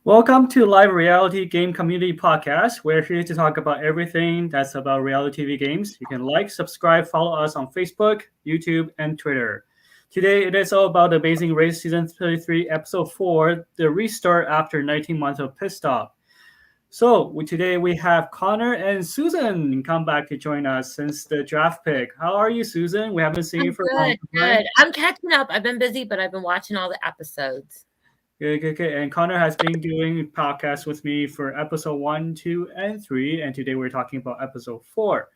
Welcome to Live Reality Game Community Podcast. We're here to talk about everything that's about reality TV games. You can like, subscribe, follow us on Facebook, YouTube, and Twitter. Today, it is all about Amazing Race Season 33, Episode 4, the restart after 19 months of pit stop. Today we have Connor and Susan come back to join us since the draft pick. How are you, Susan? We haven't seen you I'm for a long good, time. good. I'm catching up. I've been busy, but I've been watching all the episodes. Good, good, good. And Connor has been doing podcasts with me for episode 1, 2, and 3, and today we're talking about episode 4.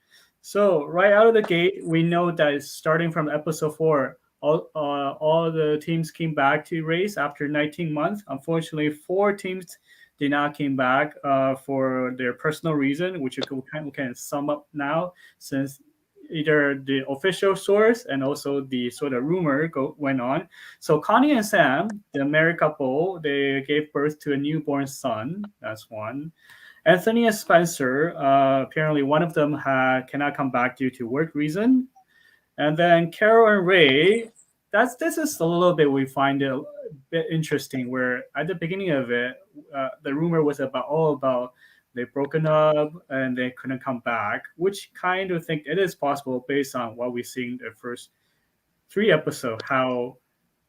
So right out of the gate, we know that starting from episode 4, all the teams came back to race after 19 months. Unfortunately, 4 teams did not came back for their personal reason, which we can sum up now since either the official source and also the sort of went on. So Connie and Sam, the married couple, they gave birth to a newborn son. That's one. Anthony and Spencer, apparently one of them cannot come back due to work reason. And then Carol and Ray, this is a little bit we find it a bit interesting. Where at the beginning of it, the rumor was about they broken up and they couldn't come back, which kind of think it is possible based on what we seen in the first 3 episodes, how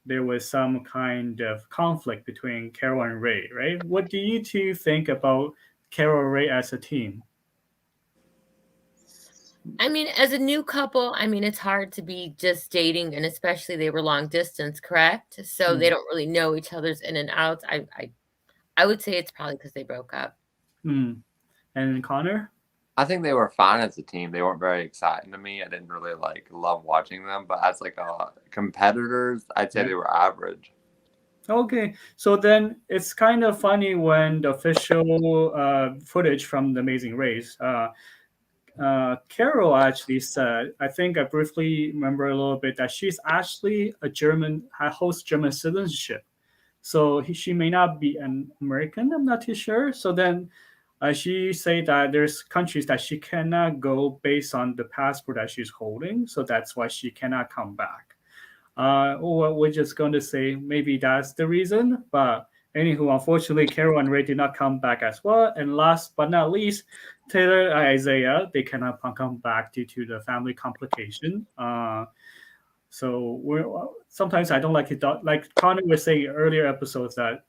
there was some kind of conflict between Carol and Ray, right? What do you two think about Carol and Ray as a team? I mean, as a new couple, it's hard to be just dating, and especially they were long distance, correct? So they Mm. don't really know each other's in and outs. I would say it's probably because they broke up. Mm. And Connor? I think they were fine as a team. They weren't very exciting to me. I didn't really love watching them, but as competitors, I'd say Yeah. they were average. Okay, so then it's kind of funny when the official footage from the Amazing Race, Carol actually said, I think I briefly remember a little bit that she's actually a German, holds German citizenship. So she may not be an American. I'm not too sure. So then she say that there's countries that she cannot go based on the passport that she's holding. So that's why she cannot come back. Or we're just going to say maybe that's the reason. But anywho, unfortunately, Carol and Ray did not come back as well. And last but not least, Taylor and Isaiah, they cannot come back due to the family complication. So we're sometimes I don't like it. Like Connor was saying earlier episodes that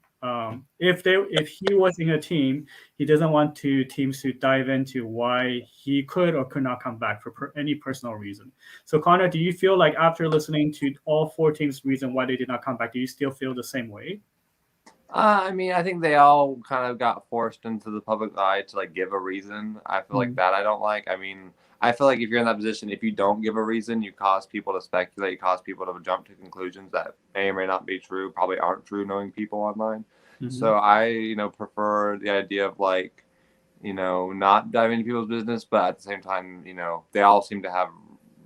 if he was in a team, he doesn't want teams to dive into why he could or could not come back for any personal reason. So Connor, do you feel like after listening to all 4 teams' reason why they did not come back, do you still feel the same way? I think they all kind of got forced into the public eye to give a reason. I feel like Mm. that I don't like. I feel like if you're in that position, if you don't give a reason, you cause people to speculate, you cause people to jump to conclusions that may or may not be true, probably aren't true, knowing people online. Mhm. So I prefer the idea of not diving into people's business, but at the same time, they all seem to have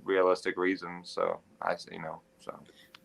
realistic reasons. So so.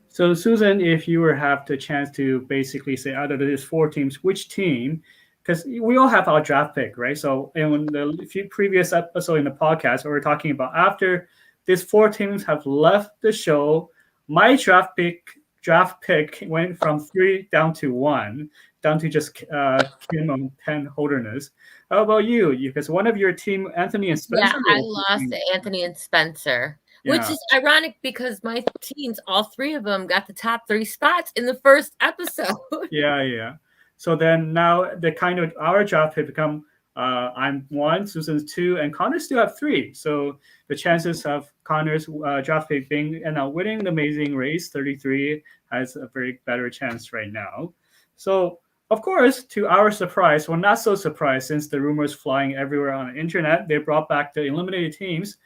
So Susan, if you were have the chance to basically say out of these 4 teams, which team? Because we all have our draft pick, right? So in the few previous episode in the podcast, we were talking about after these 4 teams have left the show, my draft pick went from 3 down to 1, down to just Kim on 10 holderness. How about you? Because one of your team, Anthony and Yeah, Spencer, I lost to Anthony and Spencer, which yeah. is ironic because my teams, all three of them, got the top three spots in the first episode. Yeah, yeah. So then now the kind of our job have become I'm 1, Susan's 2, and Connor still have 3. So the chances of Connor's draft pick being and winning the Amazing Race 33 has a very better chance right now. So of course, to our surprise, well, not so surprised since the rumors flying everywhere on the internet, they brought back the eliminated teams,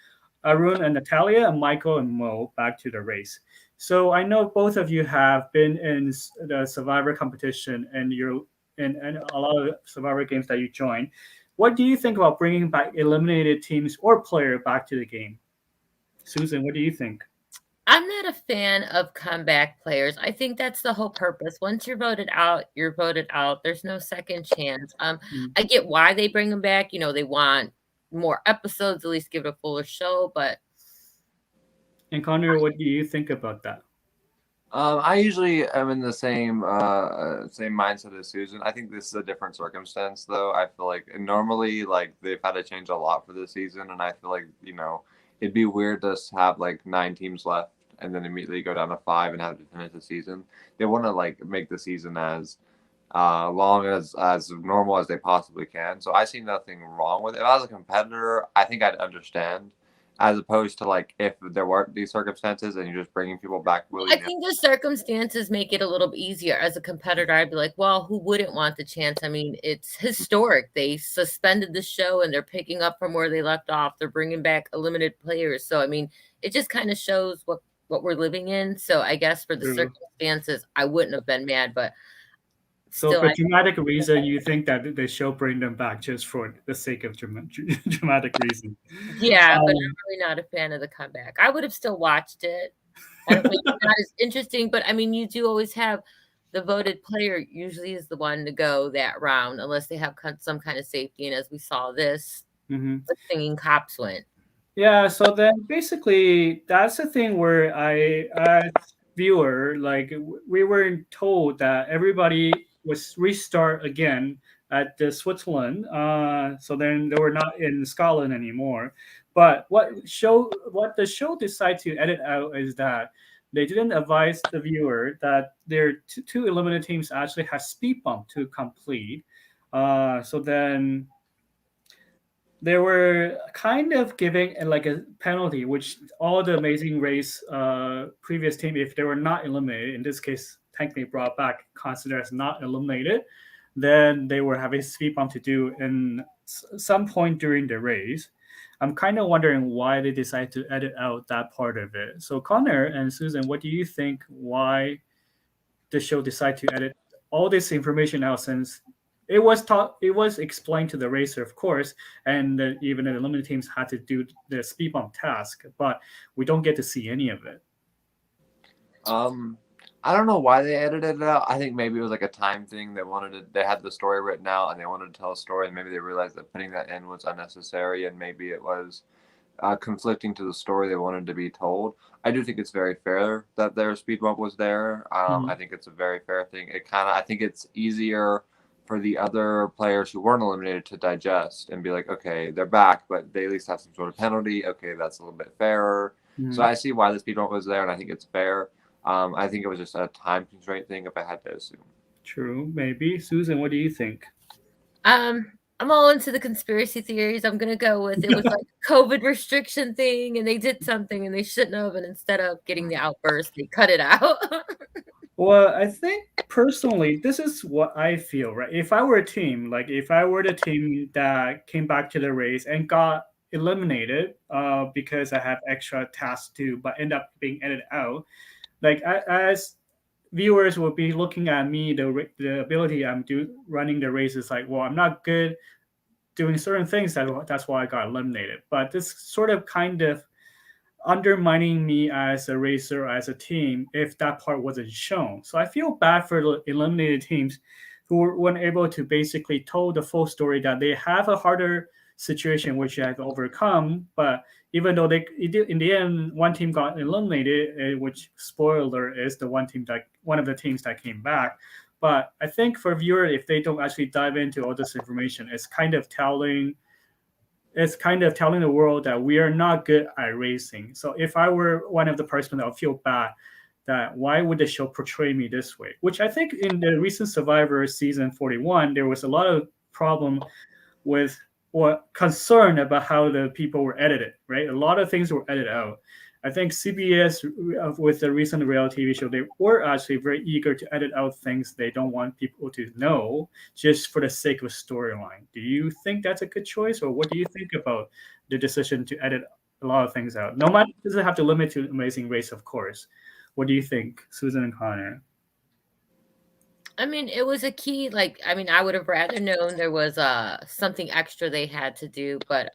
Arun and Natalia, and Michael and Mo back to the race. So I know both of you have been in the Survivor competition and you're in a lot of Survivor games that you join. What do you think about bringing back eliminated teams or player back to the game? Susan, what do you think? I'm not a fan of comeback players. I think that's the whole purpose. Once you're voted out, you're voted out. There's no second chance. Mm. I get why they bring them back. They want more episodes, at least give it a fuller show. But And Connor, what do you think about that? I usually am in the same mindset as Susan. I think this is a different circumstance, though. I feel like normally, like they've had to change a lot for this season, and I feel like it'd be weird to have like 9 teams left and then immediately go down to 5 and have to finish the season. They want to like make the season as long as normal as they possibly can. So I see nothing wrong with it. If I was a competitor, I think I'd understand, as opposed to like if there weren't these circumstances and you're just bringing people back willy I nilly. think the circumstances make it a little easier. As a competitor, I'd be like, well, who wouldn't want the chance? I mean, it's historic. They suspended the show and they're picking up from where they left off. They're bringing back limited players. So, I mean, it just kind of shows what we're living in. So, I guess for the True. circumstances, I wouldn't have been mad, but So still, for I dramatic reason, you think that the show bring them back just for the sake of dramatic reason. yeah, but Um, I'm really not a fan of the comeback. I would have still watched it. I don't think it's not as interesting, but I mean, you do always have the voted player usually is the one to go that round unless they have some kind of safety. And as we saw this, mhm. the singing cops went. Yeah, so then basically that's the thing where as viewer, like we were told that everybody was restart again at the Switzerland. So then they were not in Scotland anymore. But what the show decided to edit out is that they didn't advise the viewer that their two eliminated teams actually have speed bump to complete. So then they were kind of giving like a penalty, which all the Amazing Race previous team, if they were not eliminated, in this case, technically brought back, considered as not eliminated, then they were having speed bump to do in some point during the race. I'm kind of wondering why they decided to edit out that part of it. So Connor and Susan, what do you think? Why the show decided to edit all this information out, since it was explained to the racer, of course, and even the eliminated teams had to do the speed bump task, but we don't get to see any of it. Um, I don't know why they edited it out. I think maybe it was like a time thing. They had the story written out and they wanted to tell a story, and maybe they realized that putting that in was unnecessary, and maybe it was conflicting to the story they wanted to be told. I do think it's very fair that their speed bump was there. I Mhm. think it's a very fair thing. I think it's easier for the other players who weren't eliminated to digest and be like, okay, they're back, but they at least have some sort of penalty. Okay, that's a little bit fairer. So Mhm. I see why the speed bump was there, and I think it's fair. I think it was just a time constraint thing, if I had to assume. True, maybe. Susan, what do you think? I'm all into the conspiracy theories. I'm gonna go with it was like a COVID restriction thing, and they did something and they shouldn't have, and instead of getting the outburst, they cut it out. Well, I think personally, this is what I feel, right? If I were a team, like if I were the team that came back to the race and got eliminated because I have extra tasks to, but end up being edited out, like as viewers will be looking at me, the ability running the race is like, well, I'm not good doing certain things, that's why I got eliminated. But this sort of kind of undermining me as a racer, as a team, if that part wasn't shown. So I feel bad for the eliminated teams who weren't able to basically tell the full story, that they have a harder situation which they have overcome. But even though in the end, one team got eliminated, which spoiler is the one of the teams that came back. But I think for viewers, if they don't actually dive into all this information, it's kind of telling the world that we are not good at racing. So if I were one of the person, I would feel bad that why would the show portray me this way? Which I think in the recent Survivor season 41, there was a lot of problem with or concern about how the people were edited, right? A lot of things were edited out. I think CBS, with the recent reality TV show, they were actually very eager to edit out things they don't want people to know just for the sake of storyline. Do you think that's a good choice, or what do you think about the decision to edit a lot of things out? No matter, it doesn't have to limit to Amazing Race, of course. What do you think, Susan and Connor? I mean, it was a key. Like, I mean, I would have rather known there was something extra they had to do, but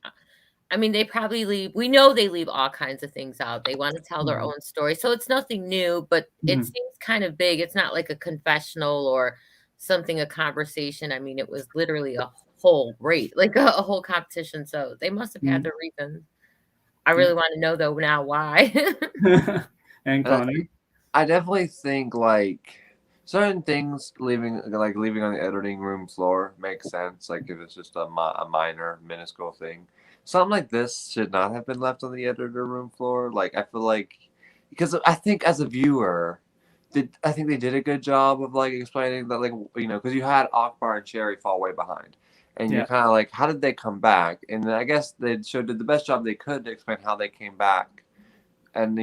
I mean, they probably leave. We know they leave all kinds of things out. They want to tell their Mhm. own story. So it's nothing new, but it Mhm. seems kind of big. It's not like a confessional or something, a conversation. I mean, it was literally a whole rate, like a whole competition. So they must have had Mhm. their reasons. I really want to know though now why. And And Connor? I definitely think like certain things leaving on the editing room floor makes sense. Like if it's just a minor, minuscule thing. Something like this should not have been left on the editor room floor. Like I feel like because I think as a viewer, I think they did a good job of like explaining that because you had Akbar and Sherry fall way behind. And you're Yeah. kind of like, how did they come back? And then I guess they did the best job they could to explain how they came back, and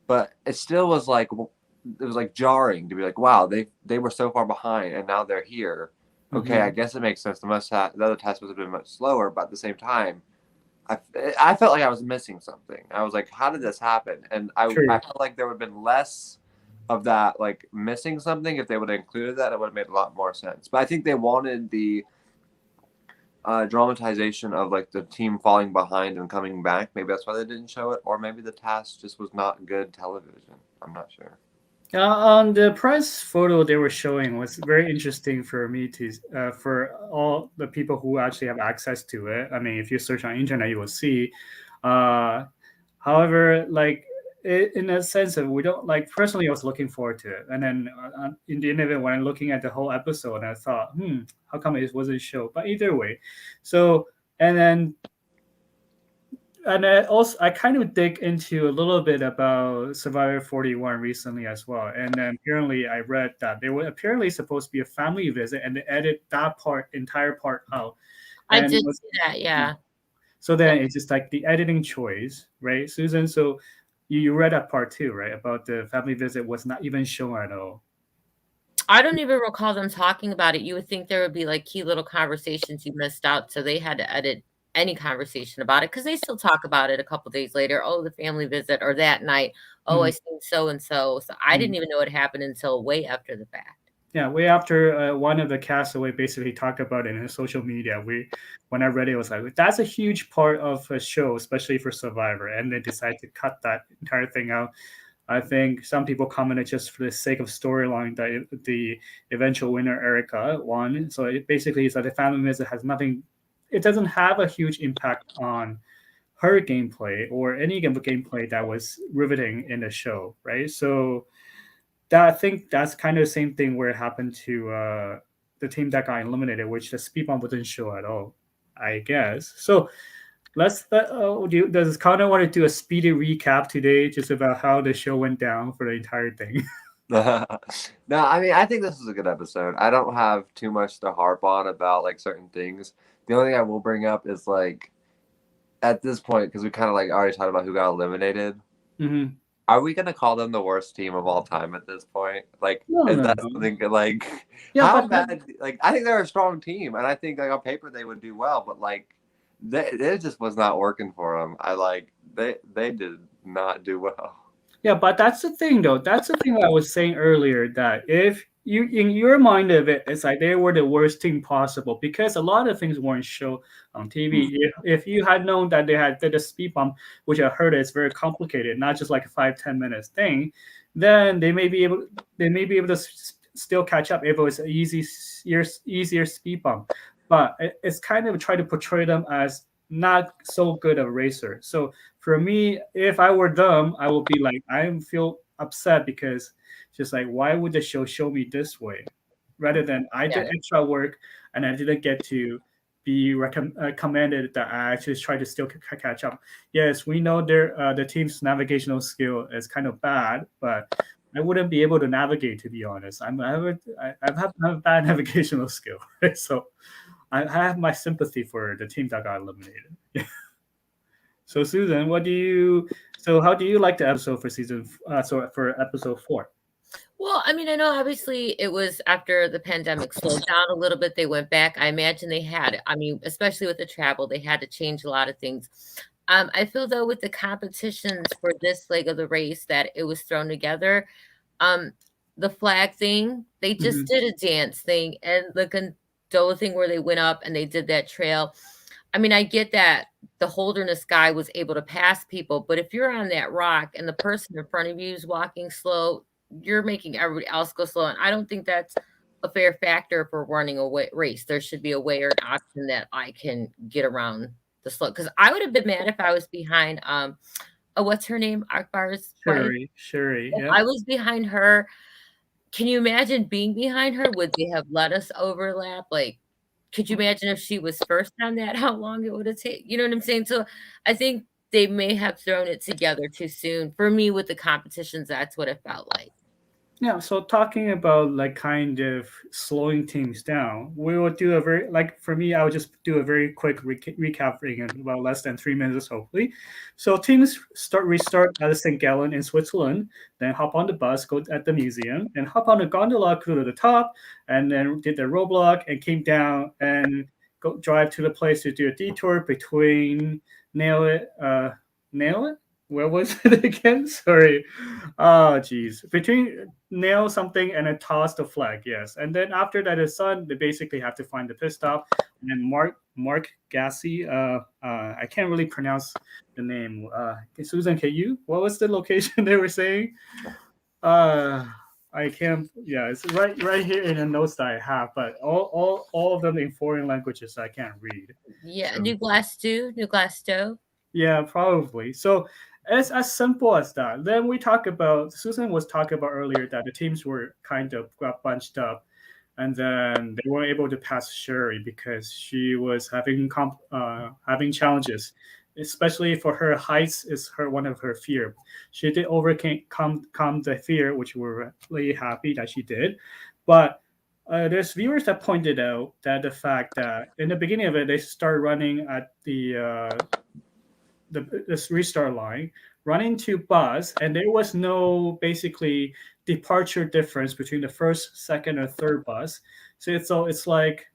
but it still was like it was like jarring to be like, wow, they were so far behind and now they're here. Okay, I Hmm. guess it makes sense. The other test must have been much slower, but at the same time, I, I felt like I was missing something. I was like, how did this happen? And I True. felt like there would have been less of that, like missing something. If they would have included that, it would have made a lot more sense. But I think they wanted the dramatization of like the team falling behind and coming back. Maybe that's why they didn't show it, or maybe the task just was not good television. I'm not sure. On the press photo they were showing was very interesting for me to for all the people who actually have access to it. I mean, if you search on internet, you will see. Uh, However, like in a sense of we don't like personally, I was looking forward to it, and then in the end of it, when I'm looking at the whole episode, I thought, how come it wasn't shown? But either way, so and then and I also I kind of dig into a little bit about Survivor 41 recently as well. And then apparently I read that they were apparently supposed to be a family visit and they edit that entire part out. I And it did was see that. Yeah. so then it's just like the editing choice, right, Susan? So you read that part too, right? About the family visit was not even shown at all. I don't even recall them talking about it. You would think there would be like key little conversations you missed out, so they had to edit any conversation about it because they still talk about it a couple days later. Oh, the family visit, or that night. Oh, I Mhm. seen so and so. So I didn't Mhm. even know it happened until way after the fact. Yeah, way after one of the castaway basically talked about it in his social media. When I read it, I was like, that's a huge part of a show, especially for Survivor, and they decided to cut that entire thing out. I think some people commented just for the sake of storyline that the eventual winner Erica won. So it basically is that the family visit has nothing. It doesn't have a huge impact on her gameplay or any gameplay that was riveting in the show, right? So that I think that's kind of the same thing where it happened to the team that got eliminated, which the speed bump wasn't show at all, I guess. So does Connor want to do a speedy recap today, just about how the show went down for the entire thing? No, I mean I think this was a good episode. I don't have too much to harp on about like certain things. The only thing I will bring up is like at this point because we kind of like already talked about who got eliminated. Hmm. Are we gonna call them the worst team of all time at this point? Like, No, is no, that no. something like Yeah, how but that, bad? Like, I think they're a strong team, and I think like on paper they would do well, but like, it just was not working for them. They did not do well. yeah, but that's the thing, though. That's the thing I was saying earlier. That if you, in your mind of it, it's like they were the worst team possible because a lot of things weren't shown on TV. If you had known that they had did a speed bump, which I heard is very complicated, not just like a 5-10 minutes thing, then they may be able to still catch up if it was an easier speed bump. But it's kind of try to portray them as not so good of a racer. So for me, if I were them, I would be like, I feel upset because just like, why would the show me this way, rather than I Yeah. did extra work and I didn't get to be commended that I actually try to still catch up. Yes, we know the team's navigational skill is kind of bad, but I wouldn't be able to navigate, to be honest. I have a bad navigational skill, right? So I have my sympathy for the team that got eliminated. So Susan, how do you like the episode for for episode 4? Well, I mean, I know obviously it was after the pandemic slowed down a little bit. They went back. I imagine they had, I mean, especially with the travel, they had to change a lot of things. I feel though with the competitions for this leg of the race that it was thrown together. Um, the flag thing, they just Hmm. did a dance thing and the gondola thing where they went up and they did that trail. I mean, I get that the Holderness guy was able to pass people, but if you're on that rock and the person in front of you is walking slow, you're making everybody else go slow. And I don't think that's a fair factor for running a race. There should be a way or an option that I can get around the slow. Because I would have been mad if I was behind what's her name? Akbar's wife. Shuri, Shuri, If yeah. I was behind her, can you imagine being behind her? Would they have let us overlap? Like, could you imagine if she was first on that, how long it would have taken? You know what I'm saying? So I think they may have thrown it together too soon. For me, with the competitions, that's what it felt like. Yeah, so talking about like kind of slowing teams down, we will do a very like for me, I would just do a very quick recap in about less than 3 minutes, hopefully. So teams restart at the St. Gallen in Switzerland, then hop on the bus, go at the museum, and hop on a gondola, go to the top, and then did the roadblock and came down and go drive to the place to do a detour between nail it, nail it. Where was it again? Sorry. Oh, geez. Between nail something and a toss the flag, yes. And then after that is done, they basically have to find the pit stop. And then Mark Gassi, I can't really pronounce the name. Susan, can you? What was the location they were saying? Uh, I can't. Yeah, it's right here in the notes that I have, but all of them in foreign languages I can't read. Yeah, So New glass stove. yeah, probably. So it's as simple as that. Then we talk about Susan was talking about earlier that the teams were kind of got bunched up, and then they weren't able to pass Sherry because she was having challenges, especially for her heights is her one of her fear. She did overcome come the fear, which we're really happy that she did, but. There's viewers that pointed out that the fact that in the beginning of it they start running at the this restart line, run into bus, and there was no basically departure difference between the first, second, or third bus. So it's like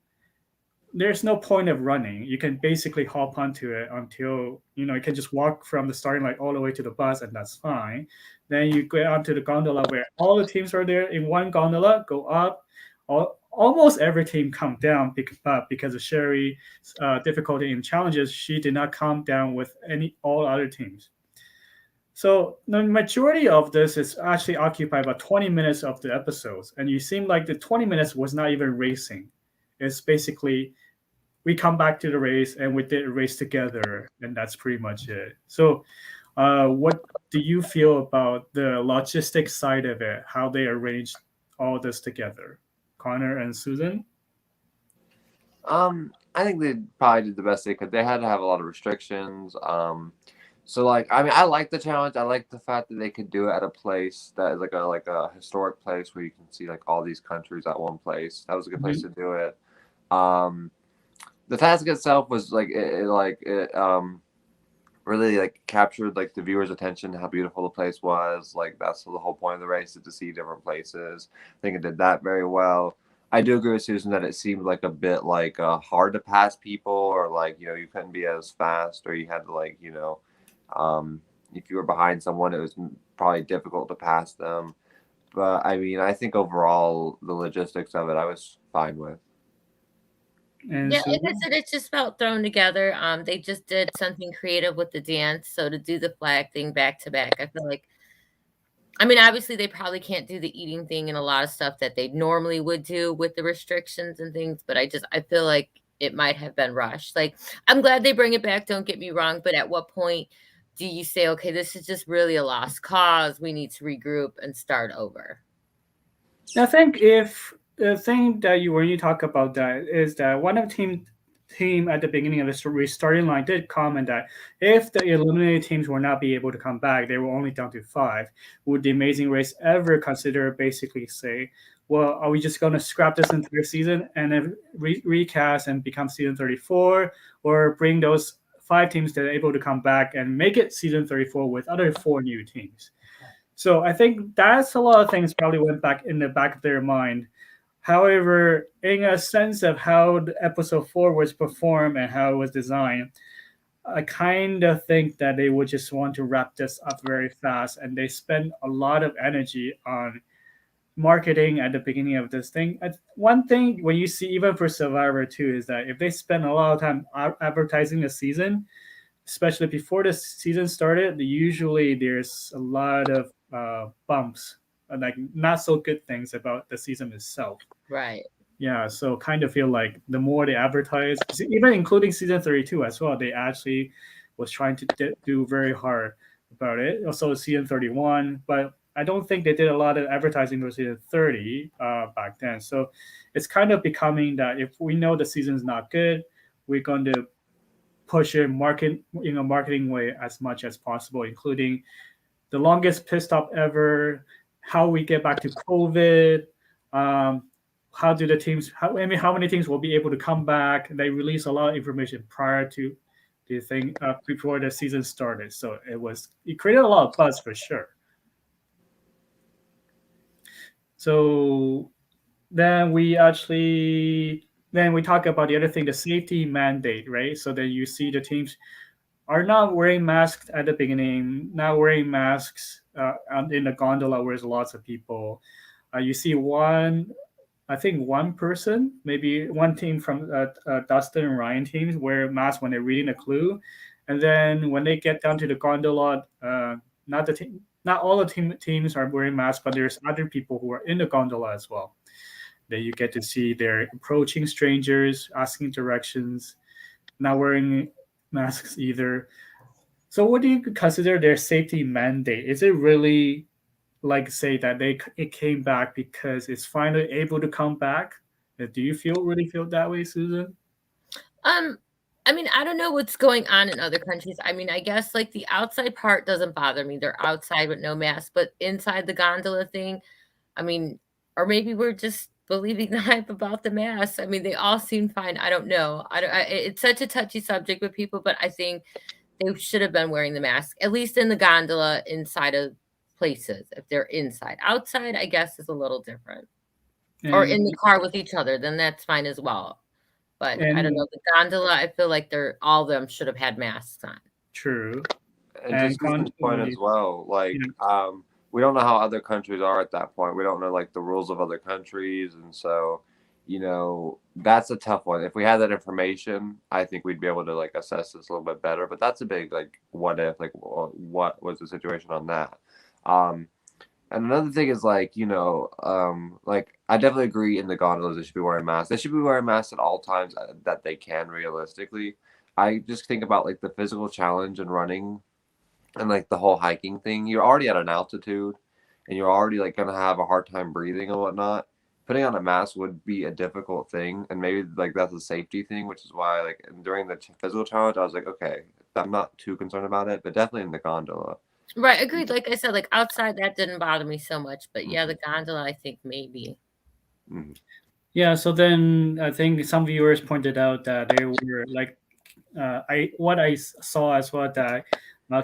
there's no point of running. You can basically hop onto it until you can just walk from the starting line all the way to the bus, and that's fine. Then you get onto the gondola where all the teams are there in one gondola, go up. Almost every team come down because of Sherry's difficulty in challenges. She did not come down with any all other teams. So the majority of this is actually occupied about 20 minutes of the episodes, and you seem like the 20 minutes was not even racing. It's basically we come back to the race and we did a race together, and that's pretty much it. So, what do you feel about the logistics side of it? How they arranged all this together, Connor and Susan? I think they probably did the best they could. They had to have a lot of restrictions. So like, I mean, I like the challenge. I like the fact that they could do it at a place that is like a historic place where you can see like all these countries at one place. That was a good place Mhm. to do it. Um, the task itself was like it really like captured like the viewer's attention, how beautiful the place was. Like that's the whole point of the race is to see different places. I think it did that very well. I do agree with Susan that it seemed like a bit like hard to pass people, or like you couldn't be as fast, or you had to like um, if you were behind someone, it was probably difficult to pass them. But I mean, I think overall the logistics of it, I was fine with. And Yeah, like I Susan? said, it just felt thrown together. They just did something creative with the dance. So to do the flag thing back to back, I feel like, I mean, obviously they probably can't do the eating thing and a lot of stuff that they normally would do with the restrictions and things, but I feel like it might have been rushed. Like, I'm glad they bring it back, don't get me wrong, but at what point do you say, okay, this is just really a lost cause. We need to regroup and start over? I think if the thing that you when you talk about that is that one of team at the beginning of the restarting line did comment that if the eliminated teams will not be able to come back, they were only down to five. Would the Amazing Race ever consider basically say, well, are we just going to scrap this entire season and then recast and become season 34, or bring those five teams that are able to come back and make it season 34 with other four new teams? So I think that's a lot of things probably went back in the back of their mind. However, in a sense of how the episode 4 was performed and how it was designed, I kind of think that they would just want to wrap this up very fast, and they spend a lot of energy on marketing at the beginning of this thing. One thing when you see even for Survivor 2 is that if they spend a lot of time advertising the season, especially before the season started, usually there's a lot of bumps, like not so good things about the season itself. Right. Yeah, so kind of feel like the more they advertise, even including season 32 as well, they actually was trying to do very hard. about it. Also, season 31, but I don't think they did a lot of advertising for season 30 back then. So it's kind of becoming that if we know the season's not good, we're going to push it market in a marketing way as much as possible, including the longest pit stop ever, how we get back to COVID, um, how do the teams, how many teams will be able to come back. They release a lot of information prior to the thing before the season started, so it created a lot of buzz for sure. So then we talk about the other thing, the safety mandate, right? So then you see the teams are not wearing masks at the beginning, not wearing masks in the gondola where there's lots of people. You see I think one person, maybe one team from Dustin and Ryan teams wear masks when they're reading a clue, and then when they get down to the gondola, not all the teams are wearing masks, but there's other people who are in the gondola as well. That you get to see they're approaching strangers, asking directions, not wearing masks either. So, what do you consider their safety mandate? Is it really like say that it came back because it's finally able to come back? Do you really feel that way, Susan? Um, I mean, I don't know what's going on in other countries. I mean, I guess like the outside part doesn't bother me. They're outside with no mask, but inside the gondola thing, I mean, or maybe we're just believing the hype about the masks. I mean, they all seem fine. I don't know. It's such a touchy subject with people, but I think they should have been wearing the mask, at least in the gondola inside of places. If they're inside, outside, I guess is a little different. Or And in the car with each other, then that's fine as well. But I don't and know, the gondola, I feel like they're all of them should have had masks on. true. And to And Susan's point as well, like you we don't know how other countries are at that point. We don't know like the rules of other countries, and so that's a tough one. If we had that information, I think we'd be able to like assess this a little bit better. But that's a big like what if, like what was the situation on that? Um, and another thing is like like I definitely agree in the gondolas they should be wearing masks. They should be wearing masks at all times that they can realistically. I just think about like the physical challenge and running and like the whole hiking thing. You're already at an altitude and you're already like gonna have a hard time breathing and whatnot. Putting on a mask would be a difficult thing, and maybe like that's a safety thing, which is why like during the physical challenge I was like, okay, I'm not too concerned about it, but definitely in the gondola. Right, agreed. Like I said, like outside that didn't bother me so much, but yeah, Mhm. the gondola, I think maybe. Mhm. Yeah, so then I think some viewers pointed out that they were like, I saw as well that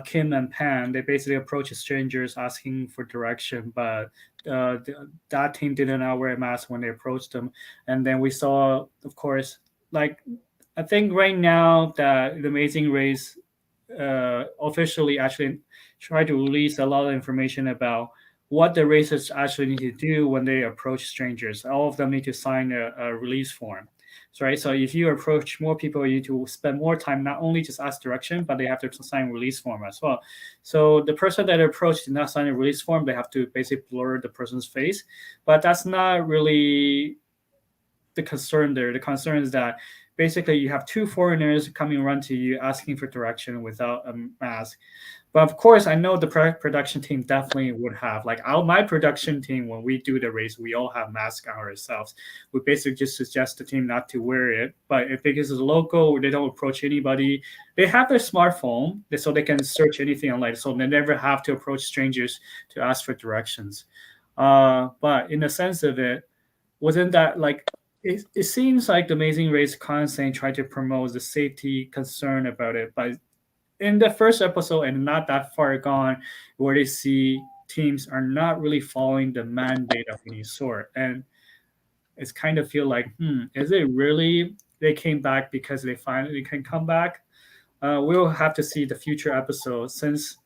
Kim and Pan they basically approach strangers asking for direction, but that team did not wear a mask when they approached them, and then we saw, of course, like I think right now that the Amazing Race officially actually try to release a lot of information about what the racers actually need to do when they approach strangers. All of them need to sign a release form. So, right. So if you approach more people, you need to spend more time, not only just ask direction, but they have to sign a release form as well. So the person that approached did not sign a release form, they have to basically blur the person's face. But that's not really the concern there. The concern is that basically you have two foreigners coming run to you asking for direction without a mask. But of course, I know the production team definitely would have my production team when we do the race, we all have masks on ourselves. We basically just suggest the team not to wear it. But if because it's local, they don't approach anybody. They have their smartphone, so they can search anything online, so they never have to approach strangers to ask for directions. But in the sense of it, wasn't that like it seems like the Amazing Race constantly try to promote the safety concern about it, but in the first episode and not that far gone, where they see teams are not really following the mandate of any sort, and it's kind of feel like, is it really they came back because they finally can come back? We'll have to see the future episodes since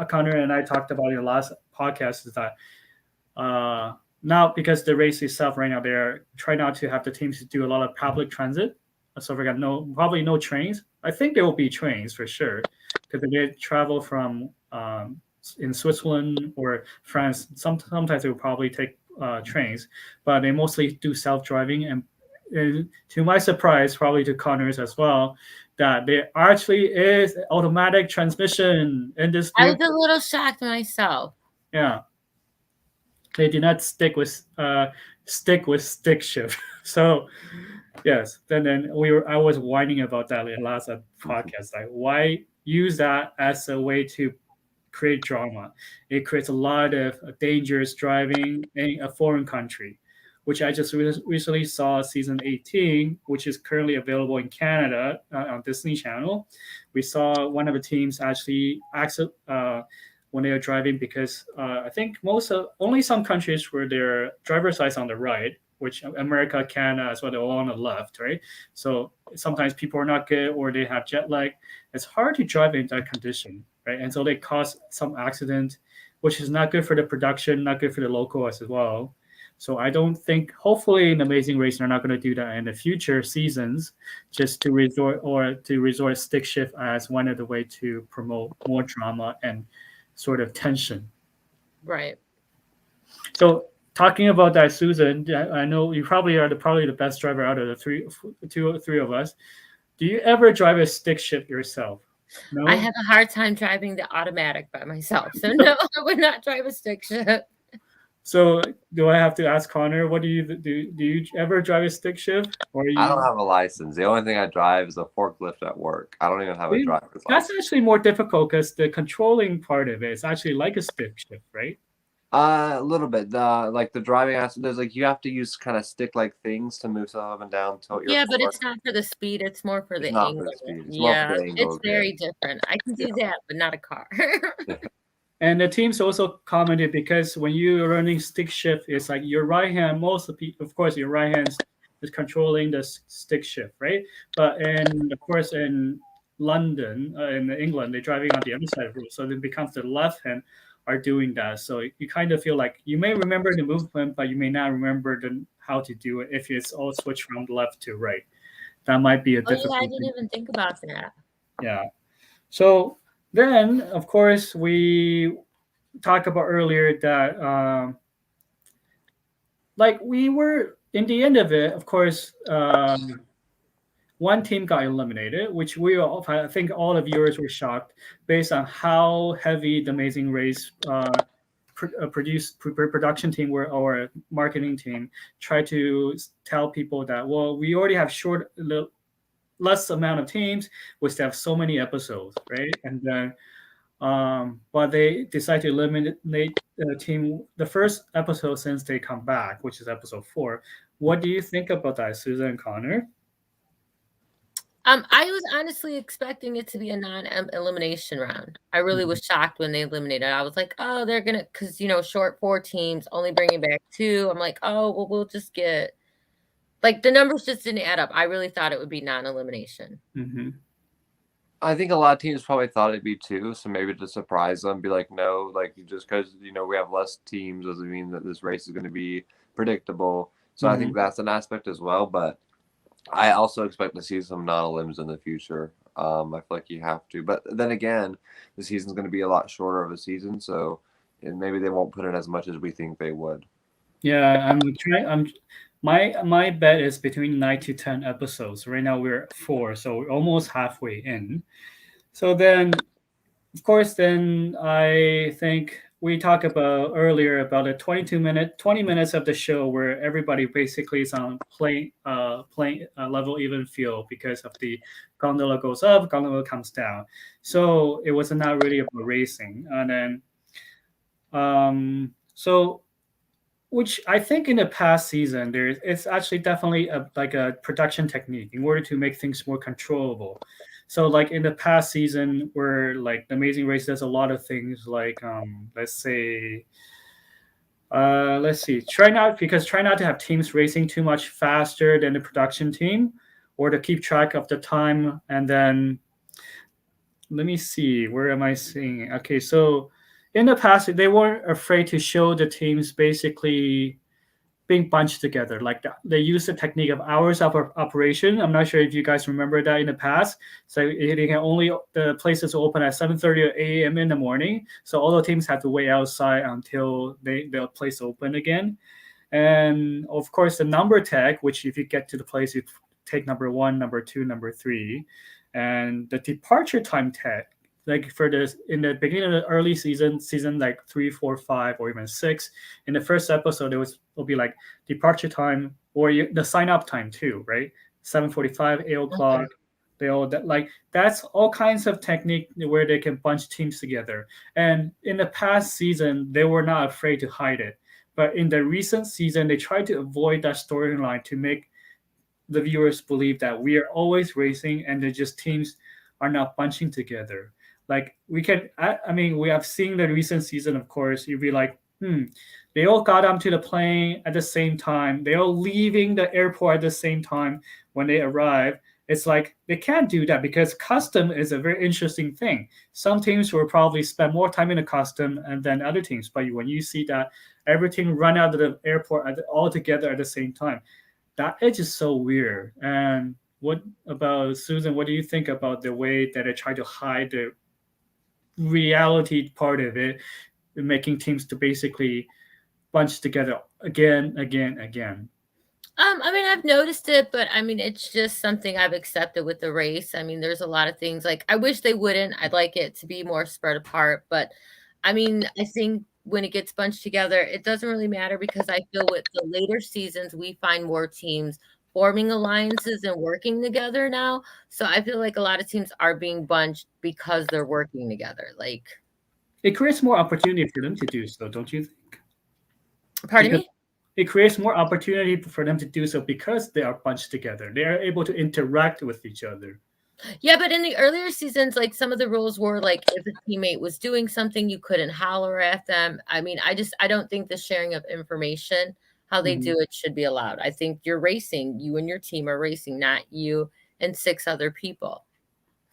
Connor and I talked about in the last podcast is that now because the race itself right now they're trying not to have the teams to do a lot of public transit, so we got probably no trains. I think there will be trains for sure because they travel from in Switzerland or France. Sometimes they will probably take trains, but they mostly do self driving, and to my surprise, probably to Connor's as well, that there actually is automatic transmission in this I new. was a little shocked myself. Yeah, they did not stick with stick shift. So yes, then I was whining about that in last podcast. Like, why use that as a way to create drama? It creates a lot of dangerous driving in a foreign country, which I just recently saw season 18, which is currently available in Canada on Disney Channel. We saw one of the teams actually accident when they are driving because I think most of only some countries where their driver's side's on the right, which America, Canada, as well, they're all on the left, right? So sometimes people are not good or they have jet lag. It's hard to drive in that condition, right? And so they cause some accident, which is not good for the production, not good for the local as well. So I don't think, hopefully, in Amazing Race, they're not going to do that in the future seasons, just to resort stick shift as one of the way to promote more drama and sort of tension. Right. So talking about that, Susan, I know you probably are probably the best driver out of the two or three of us. Do you ever drive a stick shift yourself? I No. have a hard time driving the automatic by myself. So no, I would not drive a stick shift. So do I have to ask Connor? What do you do? Do you ever drive a stick shift, or I don't you? have a license. The only thing I drive is a forklift at work. I don't even have a driver's That's license. actually more difficult because the controlling part of it is actually like a stick shift, right? A little bit. Like the driving aspect, there's like you have to use kind of stick-like things to move stuff up and down, tilt your Yeah, but car. it's not for the speed. It's more for It's the not for the angle. speed. It's more for Yeah, the it's angle. very different. I can do that, but not a car. And the teams also commented because when you're running stick shift, it's like your right hand. Most of the people, of course, your right hand is controlling the stick shift, right? But and of course in London, in England, they're driving on the other side of the road, so it becomes the left hand are doing that. So you kind of feel like you may remember the movement, but you may not remember how to do it if it's all switched from left to right. That might be a Oh yeah, I difficult didn't thing. even think about that. Yeah. So then, of course, we talked about earlier that like we were in the end of it, of course, one team got eliminated, which we all, I think all the viewers were shocked based on how heavy the Amazing Race production team or marketing team tried to tell people that, well, we already have less amount of teams, we still have so many episodes, right? And then but they decided to eliminate the team the first episode since they come back, which is episode 4. What do you think about that, Susan and Connor? I was honestly expecting it to be a non-elimination round. I really was shocked when they eliminated. I was like, oh, they're gonna, because short 4 teams, only bringing back 2. I'm like, oh, well, we'll just get like the numbers just didn't add up. I really thought it would be non-elimination. Mm-hmm. I think a lot of teams probably thought it'd be 2, so maybe to surprise them, be like, no, like just because we have less teams doesn't mean that this race is going to be predictable. So I think that's an aspect as well. But I also expect to see some non-elims in the future. I feel like you have to, but then again, the season's going to be a lot shorter of a season, so and maybe they won't put in as much as we think they would. Yeah, I'm trying. My bet is between 9 to 10 episodes. Right now we're at 4, so we're almost halfway in. So then, of course, then I think we talked about earlier about a 20 minutes of the show where everybody basically is on playing level even field because of the gondola goes up, gondola comes down. So it was not really about racing, and then so which I think in the past season it's actually definitely like a production technique in order to make things more controllable. So like in the past season where like the Amazing Race does a lot of things like let's see, try not to have teams racing too much faster than the production team or to keep track of the time. And then let me see, where am I seeing it? Okay, so in the past they weren't afraid to show the teams basically being bunched together. Like they use the technique of hours of operation. I'm not sure if you guys remember that in the past. So it can only the places open at 7:30 a.m. in the morning. So all the teams had to wait outside until the place open again. And of course, the number tag, which if you get to the place, you take number one, number two, number three, and the departure time tag. Like for this, in the beginning of the early season like three, four, five, or even six, in the first episode, will be like departure time or the sign up time too, right? 7:45, 8 o'clock. Mhm. They all that like that's all kinds of technique where they can bunch teams together. And in the past season, they were not afraid to hide it, but in the recent season, they tried to avoid that storyline to make the viewers believe that we are always racing and the just teams are not bunching together. Like I mean, we have seen the recent season, of course. You'd be like, they all got onto the plane at the same time. They all leaving the airport at the same time when they arrive. It's like they can't do that because custom is a very interesting thing. Some teams will probably spend more time in a custom and than other teams, but when you see that everything run out of the airport all together at the same time, that edge is so weird. And what about Susan? What do you think about the way that they try to hide the reality part of it, making teams to basically bunch together again, again, again? I mean, I've noticed it, but I mean, it's just something I've accepted with the race. I mean, there's a lot of things like I wish they wouldn't. I'd like it to be more spread apart, but I mean, I think when it gets bunched together, it doesn't really matter because I feel with the later seasons, we find more teams forming alliances and working together now. So I feel like a lot of teams are being bunched because they're working together. Like, It creates more opportunity for them to do so, don't you think? pardon Because me? it creates more opportunity for them to do so because they are bunched together. They are able to interact with each other. Yeah, but in the earlier seasons, like some of the rules were like if a teammate was doing something, you couldn't holler at them. I mean, I don't think the sharing of information, how they Mhm. do it, should be allowed. I think you're racing, you and your team are racing, not you and six other people.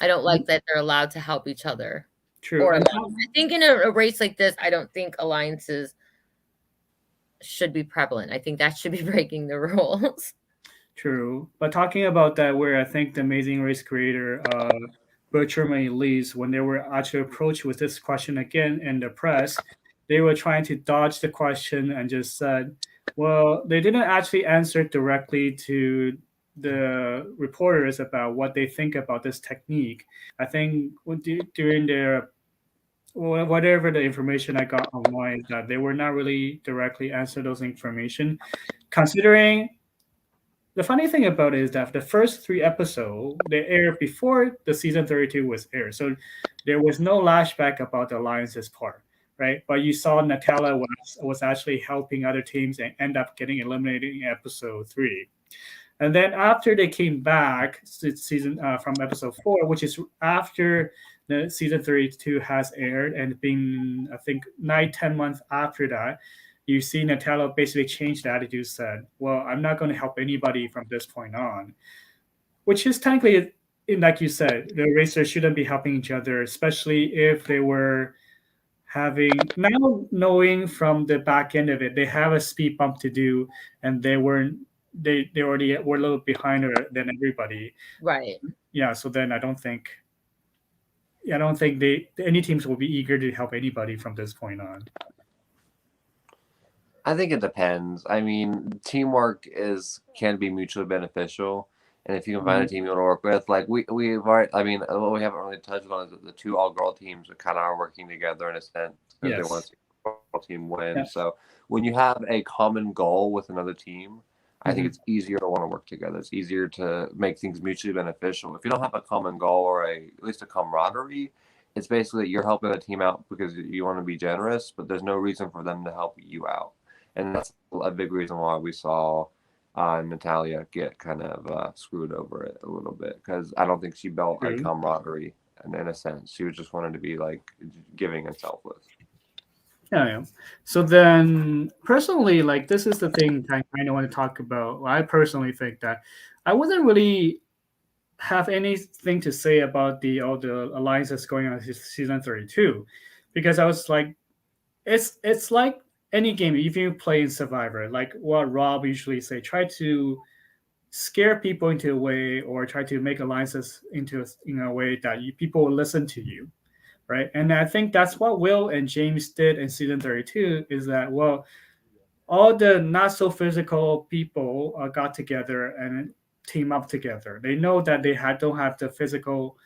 I don't like that they're allowed to help each other True. or And alliance. I think in a race like this, I don't think alliances should be prevalent. I think that should be breaking the rules. true. But talking about that, where I think the Amazing Race creator, Bertram and Elise, when they were actually approached with this question again in the press, they were trying to dodge the question and just said, well, they didn't actually answer directly to the reporters about what they think about this technique. I think during their whatever the information I got online is that they were not really directly answer those information, considering the funny thing about it is that the first three episodes they aired before the season 32 was aired, so there was no lashback about the alliances part, right? But you saw Natalia was actually helping other teams and end up getting eliminated in episode three. And then after they came back, season from episode 4, which is after the season 32 has aired, and been I think 9-10 months after that, you see Natalia basically change the attitude, said, "Well, I'm not going to help anybody from this point on," which is technically, like you said, the racers shouldn't be helping each other, especially if they were having now knowing from the back end of it, they have a speed bump to do, and they already were a little behind her than everybody. Right. Yeah, so then I don't think they any teams will be eager to help anybody from this point on. I think it depends. I mean, teamwork is can be mutually beneficial, and if you can find a Mhm. team you want to work with, like we've already. I mean, what we haven't really touched on is that the two all girl teams are kind of are working together in a sense because they want Yes. to see the girl team win. Yes. So when you have a common goal with another team, I think Mhm. it's easier to want to work together. It's easier to make things mutually beneficial. If you don't have a common goal or at least a camaraderie, it's basically you're helping a team out because you want to be generous, but there's no reason for them to help you out, and that's a big reason why we saw Natalia get kind of screwed over it a little bit because I don't think she built a True. camaraderie in a sense. She was just wanted to be like giving and selfless. Yeah, yeah. So then, personally, like this is the thing I kind of want to talk about. I personally think that I wasn't really have anything to say about the all the alliances going on in season 32, because I was like, it's like any game. If you play in Survivor, like what Rob usually say, try to scare people into a way, or try to make alliances into a way that people will listen to you, right? And I think that's what Will and James did in season 32. Is that, well, all the not so physical people got together and team up together. They know that don't have the physical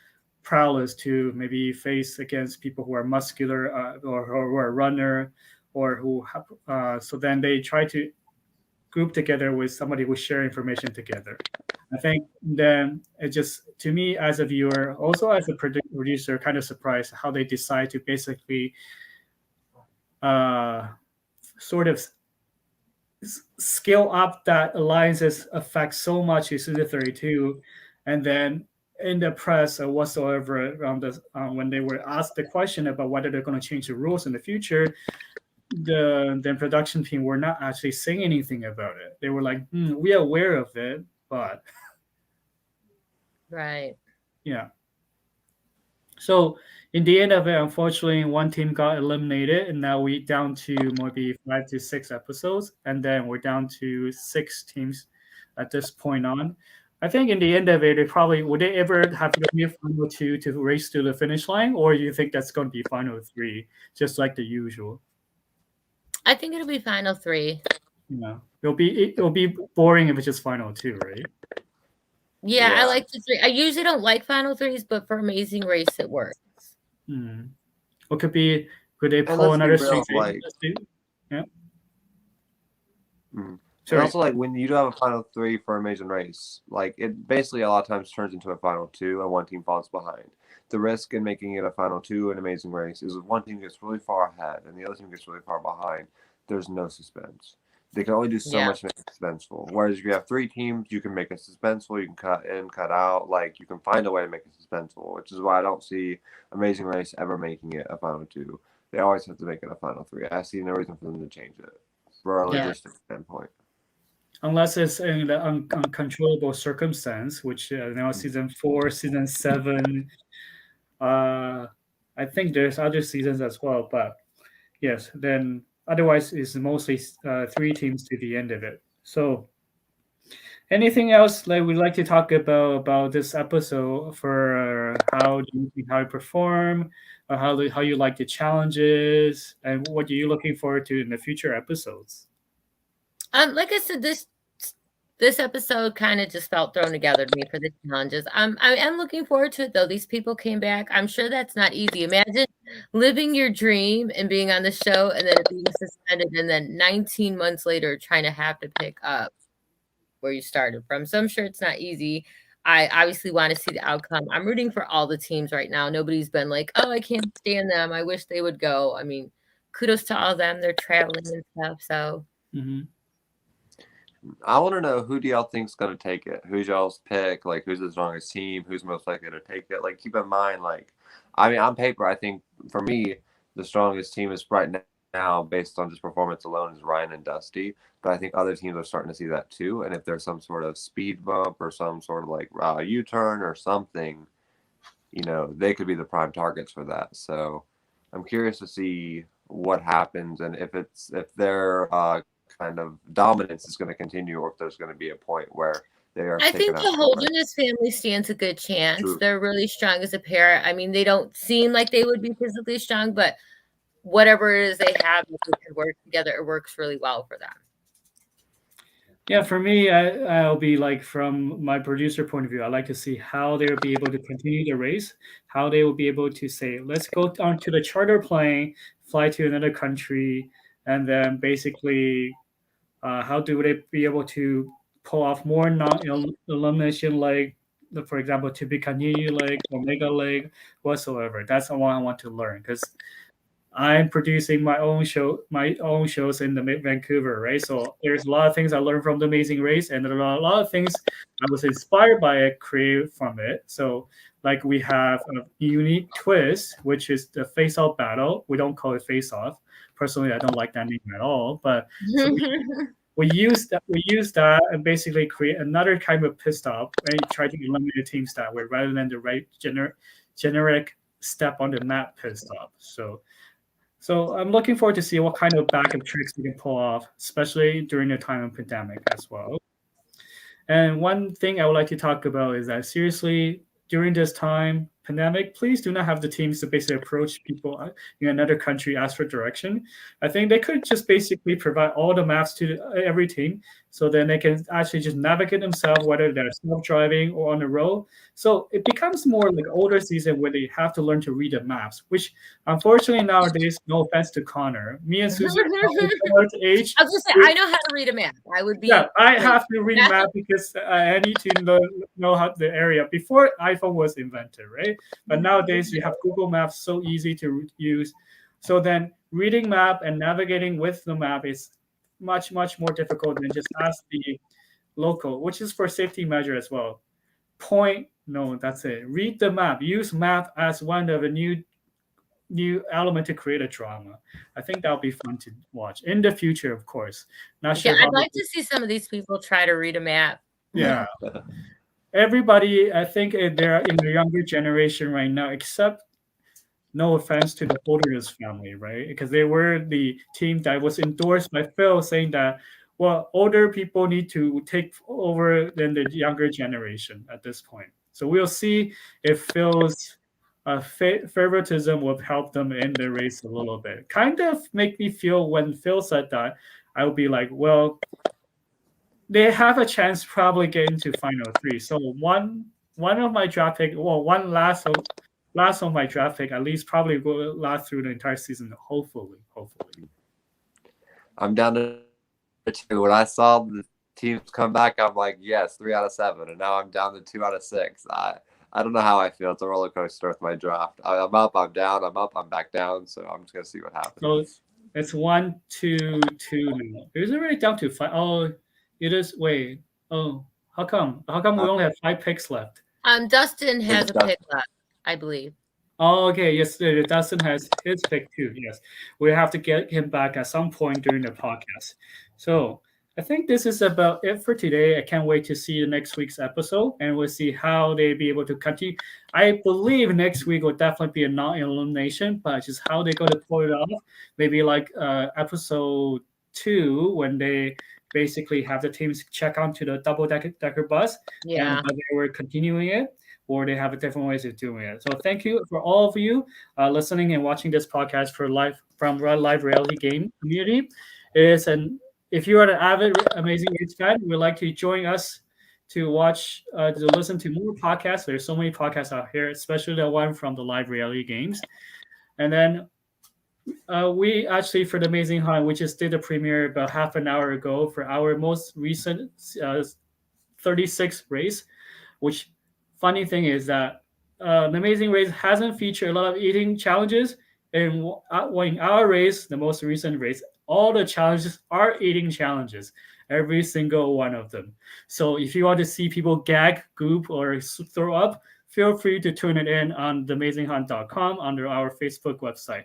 prowess to maybe face against people who are muscular or who are runner or who have, so then they try to group together with somebody who share information together. I think then it just to me as a viewer, also as a producer, kind of surprised how they decide to basically uh, sort of scale up that alliances affect so much in season 32, and then in the press or whatsoever around the when they were asked the question about whether they're going to change the rules in the future, the production team were not actually saying anything about it. They were like, we are aware of it, but Right. yeah. So in the end of it, unfortunately, one team got eliminated, and now we down to maybe 5 to 6 episodes, and then we're down to 6 teams at this point on. I think in the end of it, they probably would they ever have to be a final two to race to the finish line, or you think that's going to be final three, just like the usual? I think it'll be final three. You know, it'll be boring if it's just final two, right? Yeah, I Yeah. like the three. I usually don't like final threes, but for Amazing Race, it works. Hmm. Or could they And pull let's be another string? real, like, Yeah. mm. And Sorry. also like when you do have a final three for Amazing Race, like it basically a lot of times turns into a final two and one team falls behind. The risk in making it a final two in Amazing Race is if one team gets really far ahead and the other team gets really far behind, there's no suspense. They can only do so Yeah. much to make it suspenseful. Whereas if you have 3 teams, you can make it suspenseful, you can cut in, cut out, like you can find a way to make it suspenseful, which is why I don't see Amazing Race ever making it a final two. They always have to make it a final three. I see no reason for them to change it from a Yeah. logistics standpoint. Unless it's in the uncontrollable circumstance, which now season 4, season 7. Uh, I think there's other seasons as well, but yes, then otherwise it's mostly 3 teams to the end of it. So, anything else like we'd like to talk about this episode for how do you think how you perform, or how you like the challenges, and what are you looking forward to in the future episodes? Like I said, this episode kind of just felt thrown together to me for the challenges. I am looking forward to it though. These people came back. I'm sure that's not easy. Imagine living your dream and being on the show and then it being suspended, and then 19 months later trying to have to pick up where you started from. So I'm sure it's not easy. I obviously want to see the outcome. I'm rooting for all the teams right now. Nobody's been like, oh, I can't stand them. I wish they would go. I mean, kudos to all of them. They're traveling and stuff. So Mm-hmm. I want to know who do y'all think's gonna take it? Who's y'all's pick? Like, who's the strongest team? Who's most likely to take it? Like, keep in mind, like, I mean, on paper, I think for me, the strongest team is right now, based on just performance alone, is Ryan and Dusty. But I think other teams are starting to see that too. And if there's some sort of speed bump or some sort of like U-turn or something, they could be the prime targets for that. So I'm curious to see what happens and if their kind of dominance is going to continue or if there's going to be a point where they are I taken think out the of the race. Holderness family stands a good chance. True. They're really strong as a pair. I mean, they don't seem like they would be physically strong, but whatever it is they have, if they could work together, it works really well for them. Yeah, for me, I'll be like from my producer point of view. I like to see how they'll be able to continue the race, how they will be able to say, let's go onto the charter plane, fly to another country, and then basically, how do they be able to pull off more non-elimination leg, for example, Tibikanini leg, Omega leg, whatsoever. That's the one I want to learn because I'm producing my own shows in the Vancouver, right? So there's a lot of things I learned from the Amazing Race, and there are a lot of things I was inspired by it, create from it. So like we have a unique twist, which is the face-off battle. We don't call it face-off. Personally, I don't like that name at all. But so we use that and basically create another kind of pit stop and try to eliminate teams that way rather than the right generic step on the map pit stop. So I'm looking forward to see what kind of backup tricks we can pull off, especially during the time of pandemic as well. And one thing I would like to talk about is that seriously, during this time, pandemic, please do not have the teams to basically approach people in another country, ask for direction. I think they could just basically provide all the maps to every team, so then they can actually just navigate themselves, whether they're self-driving or on the road. So it becomes more like older season where they have to learn to read the maps, which unfortunately nowadays, no offense to Connor, me and Susan are probably similar to age. I was gonna say I know how to read a map. I would be Yeah, I like, have to read map because I need to know how the area before iPhone was invented, right? But nowadays you have Google Maps, so easy to use. So then reading map and navigating with the map is much more difficult than just ask the local, which is for safety measure as well. Point, no, that's it. Read the map. Use map as one of the new element to create a drama. I think that'll be fun to watch in the future, of course. Not yeah, sure how. I'd like to see some of these people try to read a map. Yeah, everybody. I think they're in the younger generation right now, except no offense to the Holderness family, right? Because they were the team that was endorsed by Phil, saying that well, older people need to take over than the younger generation at this point. So we'll see if Phil's favoritism will help them in the race a little bit. Kind of make me feel when Phil said that, I would be like, well, they have a chance probably get into final three. So one of my draft pick, well, one last of my draft pick, at least probably will last through the entire season. Hopefully. I'm down to 2. When I saw the teams come back, I'm like, yes, 3 out of 7, and now I'm down to 2 out of 6. I don't know how I feel. It's a roller coaster with my draft. I'm up, I'm down, I'm up, I'm back down. So I'm just gonna see what happens. So it's 1, 2, 2 now. Is it really down to 5? Oh, it is. Wait. Oh, how come? How come we only have 5 picks left? Dustin has a pick left, I believe. Oh, okay. Yes, Dustin has his pick too. Yes, we have to get him back at some point during the podcast. So I think this is about it for today. I can't wait to see the next week's episode, and we'll see how they be able to continue. I believe next week will definitely be a non-elimination, but just how they going to pull it off. Maybe like episode 2 when they basically have the teams check onto the double decker bus, Yeah. and they were continuing it, or they have a different ways of doing it. So thank you for all of you listening and watching this podcast for live from live reality game community. It is an if you are an avid Amazing Race fan, would like to join us to watch to listen to more podcasts. There's so many podcasts out here, especially the one from the live reality games. And then we actually for the Amazing Hunt, we just did a premiere about half an hour ago for our most recent 36th race, which funny thing is that the Amazing Race hasn't featured a lot of eating challenges. And in our race, the most recent race, all the challenges are eating challenges, every single one of them. So if you want to see people gag, goop, or throw up, feel free to tune it in on theamazinghunt.com under our Facebook website.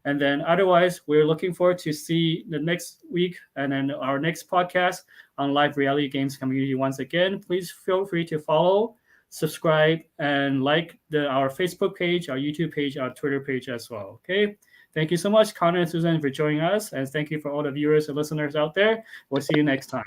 And then otherwise, we're looking forward to see the next week and then our next podcast on live reality games community. Once again, please feel free to follow, subscribe, and like our Facebook page, our YouTube page, our Twitter page as well. Okay. Thank you so much, Connor and Susan, for joining us. And thank you for all the viewers and listeners out there. We'll see you next time.